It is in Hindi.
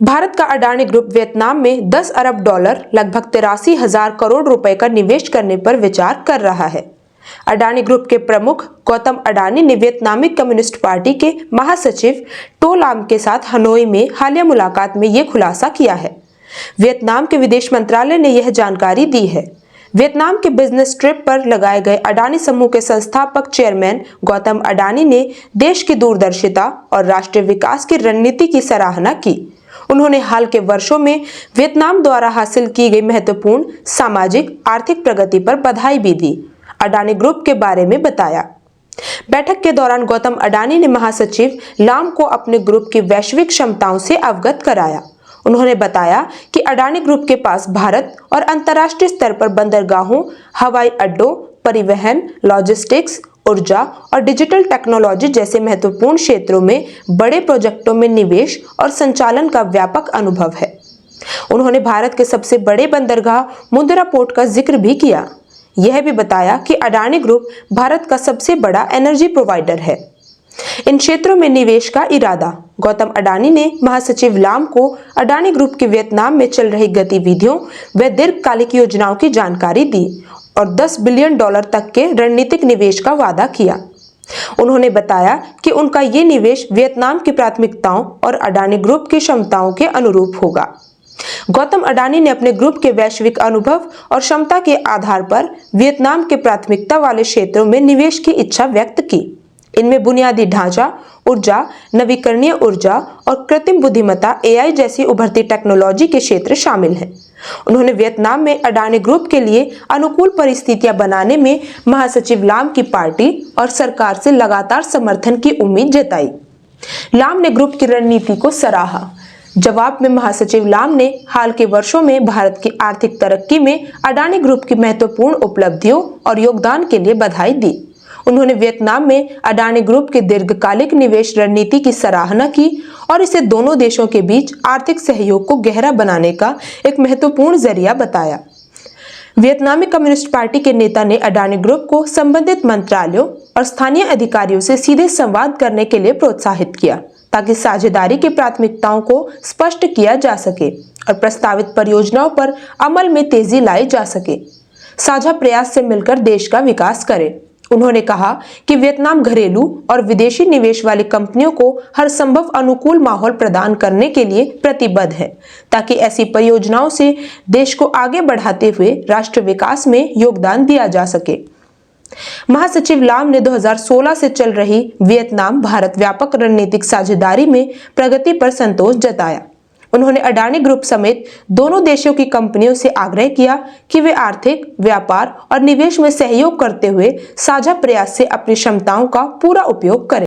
भारत का अडानी ग्रुप वियतनाम में 10 अरब डॉलर लगभग 83,000 करोड़ रुपए का निवेश करने पर विचार कर रहा है। अडानी ग्रुप के प्रमुख गौतम अडानी ने वियतनामी कम्युनिस्ट पार्टी के महासचिव टो लाम के साथ हनोई में हालिया मुलाकात में यह खुलासा किया है। वियतनाम के विदेश मंत्रालय ने यह जानकारी दी है। वियतनाम के बिजनेस ट्रिप पर लगाए गए अडानी समूह के संस्थापक चेयरमैन गौतम अडानी ने देश की दूरदर्शिता और राष्ट्रीय विकास की रणनीति की सराहना की। उन्होंने हाल के वर्षों में वियतनाम द्वारा हासिल की गई महत्वपूर्ण सामाजिक आर्थिक प्रगति पर बधाई भी दी। अडानी ग्रुप के बारे में बताया। बैठक के दौरान गौतम अडानी ने महासचिव लाम को अपने ग्रुप की वैश्विक क्षमताओं से अवगत कराया। उन्होंने बताया कि अडानी ग्रुप के पास भारत और अंतर्राष्ट्रीय स्तर पर बंदरगाहों, हवाई अड्डों, परिवहन, लॉजिस्टिक्स, ऊर्जा और डिजिटल टेक्नोलॉजी जैसे महत्वपूर्ण क्षेत्रों में बड़े प्रोजेक्टों में निवेश और संचालन का व्यापक अनुभव है। उन्होंने भारत के सबसे बड़े बंदरगाह मुंद्रा पोर्ट का जिक्र भी किया। यह भी बताया कि अडानी ग्रुप भारत का सबसे बड़ा एनर्जी प्रोवाइडर है। इन क्षेत्रों में निवेश का इरादा। गौतम अडानी ने महासचिव लाम को अडानी ग्रुप के वियतनाम में चल रही गतिविधियों व दीर्घकालिक योजनाओं की जानकारी दी और 10 बिलियन डॉलर तक के रणनीतिक निवेश का वादा किया। उन्होंने बताया कि उनका ये निवेश वियतनाम की प्राथमिकताओं और अडानी ग्रुप की क्षमताओं के अनुरूप होगा। गौतम अडानी ने अपने ग्रुप के वैश्विक अनुभव और क्षमता के आधार पर वियतनाम के प्राथमिकता वाले क्षेत्रों में निवेश की इच्छा व्यक्त की। इनमें बुनियादी ढांचा, ऊर्जा, नवीकरणीय ऊर्जा और कृत्रिम बुद्धिमत्ता (AI) जैसी उभरती टेक्नोलॉजी के क्षेत्र शामिल हैं। उन्होंने वियतनाम में अडानी ग्रुप के लिए अनुकूल परिस्थितियां बनाने में महासचिव लाम की पार्टी और सरकार से लगातार समर्थन की उम्मीद जताई। लाम ने ग्रुप की रणनीति को सराहा। जवाब में महासचिव लाम ने हाल के वर्षों में भारत की आर्थिक तरक्की में अडानी ग्रुप की महत्वपूर्ण उपलब्धियों और योगदान के लिए बधाई दी। उन्होंने वियतनाम में अडानी ग्रुप के दीर्घकालिक निवेश रणनीति की सराहना की और इसे दोनों देशों के बीच आर्थिक सहयोग को गहरा बनाने का एक महत्वपूर्ण जरिया बताया। वियतनामी कम्युनिस्ट पार्टी के नेता ने अडानी ग्रुप को संबंधित मंत्रालयों और स्थानीय अधिकारियों से सीधे संवाद करने के लिए प्रोत्साहित किया, ताकि साझेदारी की प्राथमिकताओं को स्पष्ट किया जा सके और प्रस्तावित परियोजनाओं पर अमल में तेजी लाई जा सके। साझा प्रयास से मिलकर देश का विकास करें। उन्होंने कहा कि वियतनाम घरेलू और विदेशी निवेश वाली कंपनियों को हर संभव अनुकूल माहौल प्रदान करने के लिए प्रतिबद्ध है, ताकि ऐसी परियोजनाओं से देश को आगे बढ़ाते हुए राष्ट्र विकास में योगदान दिया जा सके। महासचिव लाम ने 2016 से चल रही वियतनाम भारत व्यापक रणनीतिक साझेदारी में प्रगति पर संतोष जताया। उन्होंने अडानी ग्रुप समेत दोनों देशों की कंपनियों से आग्रह किया कि वे आर्थिक, व्यापार और निवेश में सहयोग करते हुए साझा प्रयास से अपनी क्षमताओं का पूरा उपयोग करें।